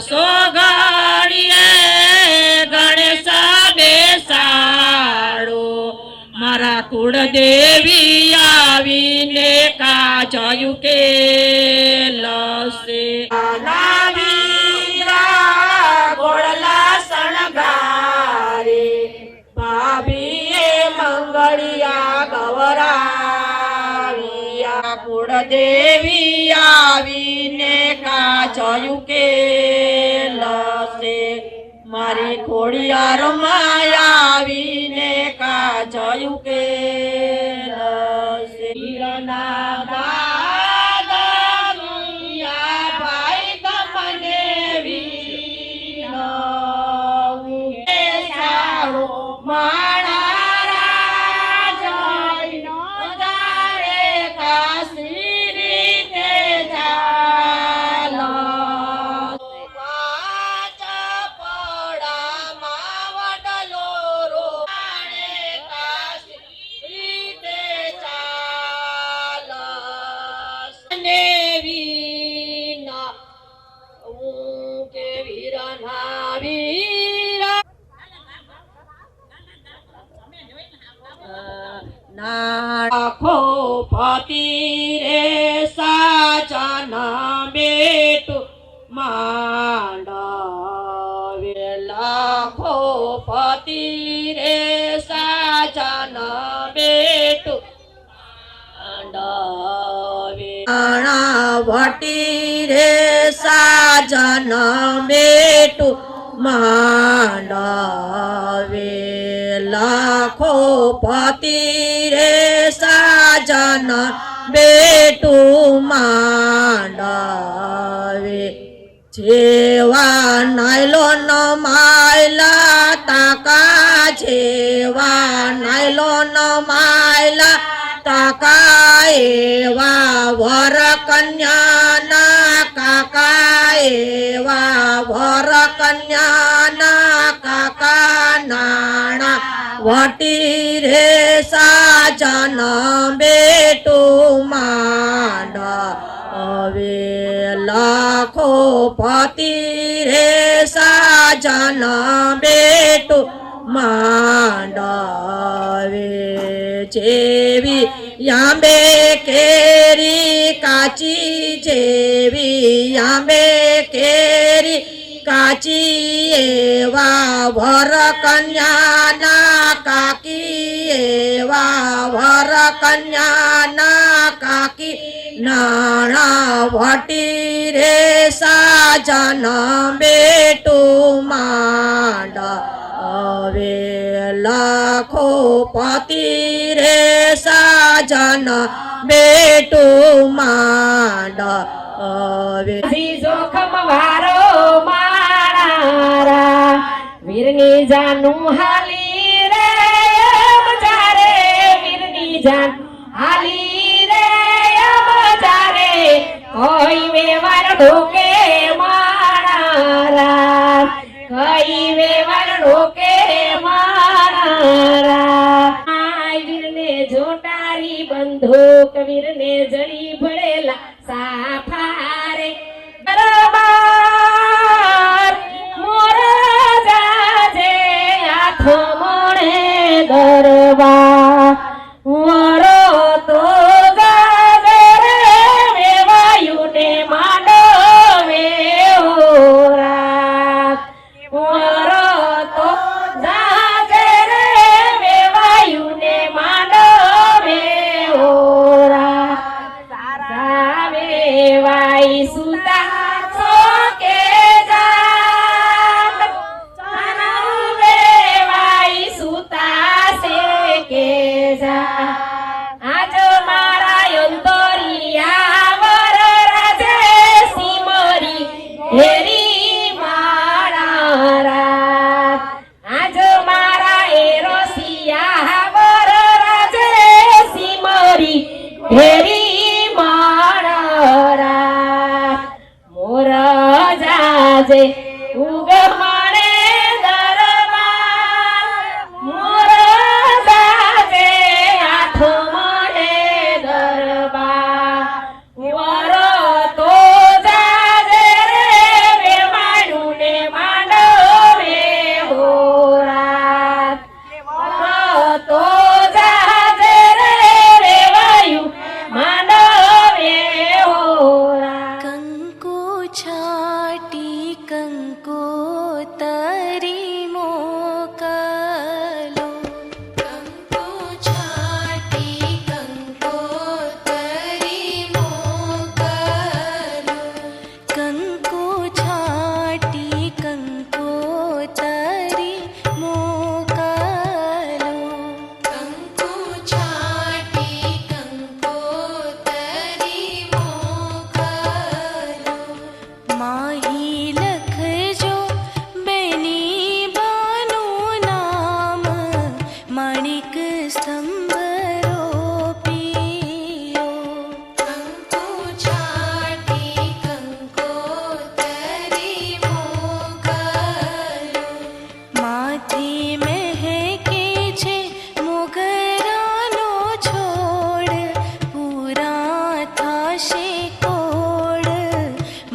સોગડીએ ગણેશ બેસાડો મારા કુળદેવી આવીને કાજયું કે લસે ગોળલા શણગારે ભાભીએ મંગળિયા ગવરાવિયા કુળદેવી આવીને કાજયું કે લસે મારી ખોડિયાર માયાવીને કાજયું કે લસે હીરના દાદા મુયા ભાઈ તમને વીરવું સારો માણા રાજનો જારે કાશી રીતે ચાલો નાખો પતિ રે સાચન બેટું માંડવે લાખો પતિ રે સાચન બેટું માંડવે વટી રે સાજન બેટું માંડવે લાખો પતિ રે સાજન બેટું માંડવે જેવા નાયલો ન માયલા તાકા જેવા નાયલો ન માયલા તાકા એવા વર કન્યાના કાકા એવા વર કન્યાના કાકા નાણા વટી રે સાજન બેટું માંડવે લાખો પતિ રે સાજન બેટું માંડવે જેવી યાંબે કેરી કાચી જેવી યાંબે કેરી કાચી એવા વર કન્યાના કાકી એવા વર કન્યાના કાકી નાણા વટી રે સાજન બેટું માંડવે લાખો પતિ રે સાજન બેટું માંડવે જોખમ વારો મારા વીરની જાનું હાલી રે બજારે વીરની જાન હાલી રે બજારે કોઈ વેવાર ઢોકે મારા કઈ વેવાર ઢોકે મારા વીરને જોટારી બંદૂક વીરને જડી ભળેલા સાફારે દરબાર મોર જાજે હાથો મોણે દરબાર વરો તો જાજે રે વેવાયુને માંડવે ઓરા વરો તો જાજે રે વેવાયુને માંડવે ઓરા સારા વેવાઈ સુતા સોકે જાત સારા વેવાઈ સુતા સેકે જા આજ મારા અંતરિયા વર રાજે સિમરી હેરી મારા આજ મારા એરોસિયા વર રાજે સિમરી હેરી મારા મોર જાજે ઉગમણે દરબાર મોર જાજે હાથ મળે દરબાર વર તો જાજે રે વેવાણ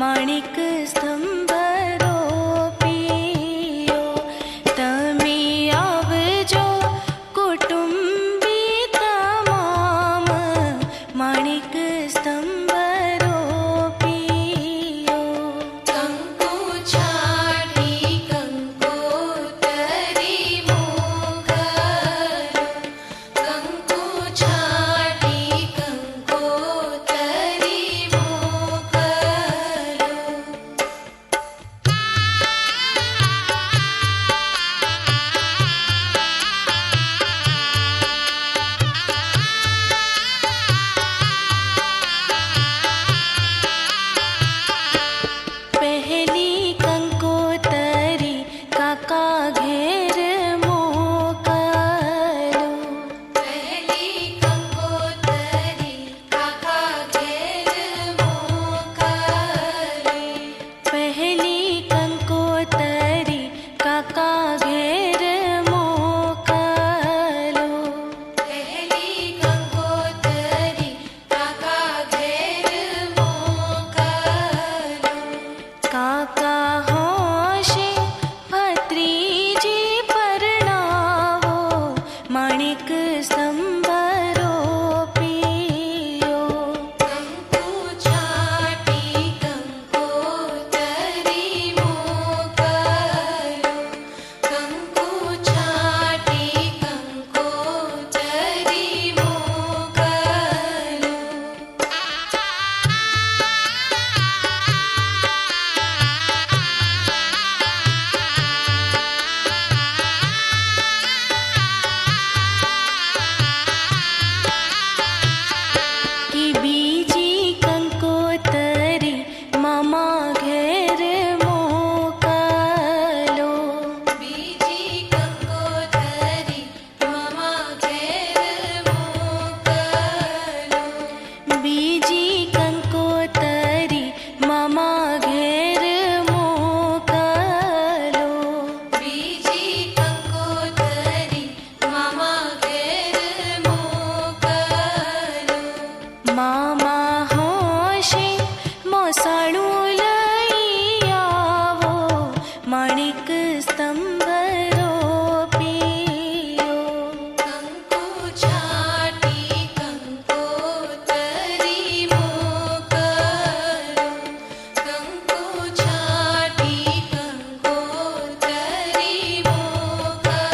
માણિક સ્તંભરો પીયો તમે આવજો કુટુંબી તમામ માણિક સ્તંભરો પીયો કંકુ છાટી કંકોતરી મોગલો કંકુ છાટી કંકોતરી મોગલો પહેલી કંકોતરી કાકા ઘેર મોકલો પહેલી કંકોતરી કાકા ઘેર મોકલો પહેલી કંકોતરી કાકા ઘેર મોકલો પહેલી કંકોતરી કાકા ઘેર મોકલો કાકા હોશે ભત્રીજી પરણાવો માણિક સ્તંભરો પીયો કંકુ છાટી કંકોતરી મોકલો કંકુ છાટી કંકોતરી મોકલો कि बीजी कंकोतरी मामा घेर मोकलो बीजी कंकोतरी मामा घेर मोकलो बीजी कंकोतरी मामा घेर મોકલો બીજી કંકોતરી મામા ઘેર મોકલો મામા હોશે મોસાળું લઈ આવો માણિક સ્તંભરો પીયો કંકુ છાટી કંકોતરી મોકલો કંકુ છાટી કંકોતરી મોકલો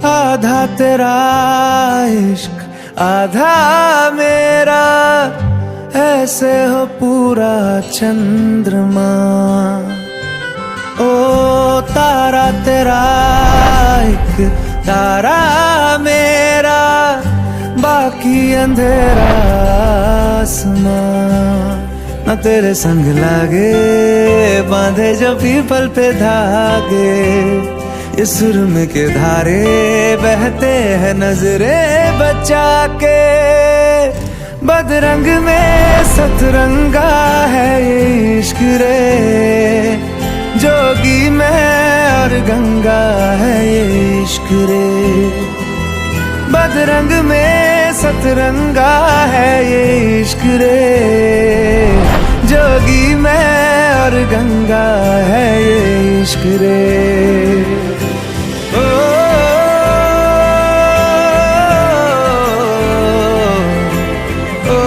आधा तेरा इश्क आधा मेरा, ऐसे हो पूरा चंद्रमा। ओ तारा तेरा एक तारा मेरा, बाकी अंधेरा आसमां। न तेरे संग लागे बांधे जो पीपल पे धागे, ये सुरम के धारे बहते हैं नजरे बचा के। बदरंग में सतरंगा है ये इश्क रे, जोगी मैं और गंगा है ये इश्क रे। बदरंग में सतरंगा है ये इश्क रे, जोगी मैं और गंगा है ये इश्क रे। ओ, ओ,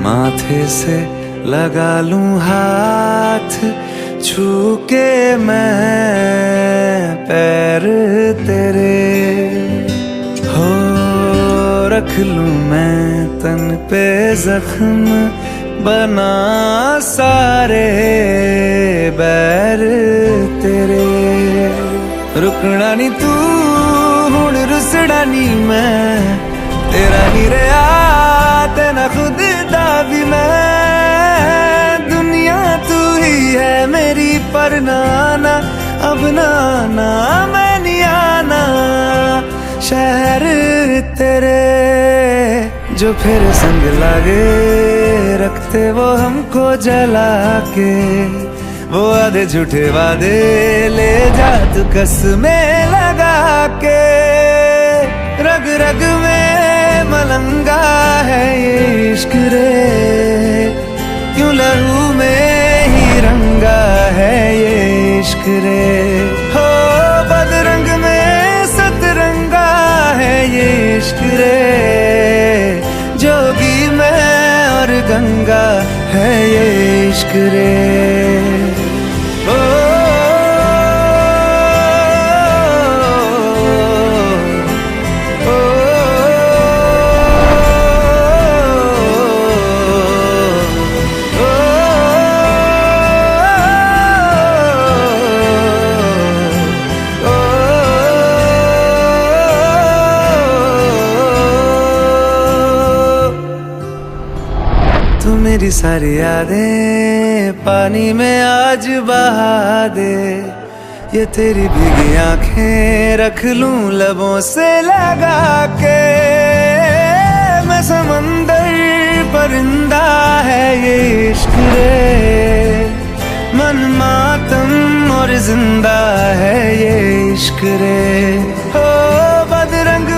माथे से लगा लूं हाथ, छू के मैं पैर तेरे, हो रख लूं मैं तन पे जख्म, बना सारे बैर तेरे। रुकना नी तू हुण रुसड़ा नी मैं, तेरा नी रहा तेना खुद दा भी मैं। दुनिया तू ही है मेरी पर नाना, अब नाना मैं नहीं आना। शहर तेरे जो फिर संग लागे, रखते वो हमको जला के। वो आधे झूठे वादे ले जा तू कसमें लगा के। रग रग में मलंगा है ये इश्क रे, क्यों लहू में ही रंगा है ये इश्क रे। हो बदरंग में सतरंगा है ये इश्क रे, जोगी मैं और गंगा है ये इश्क रे। तू मेरी सारी यादें पानी में आज बहा दे। ये तेरी भीगी आंखें रख लूं लबों से लगा के। मैं समंदर परिंदा है ये इश्क रे, मन मातम और जिंदा है ये इश्क रे। हो बदरंग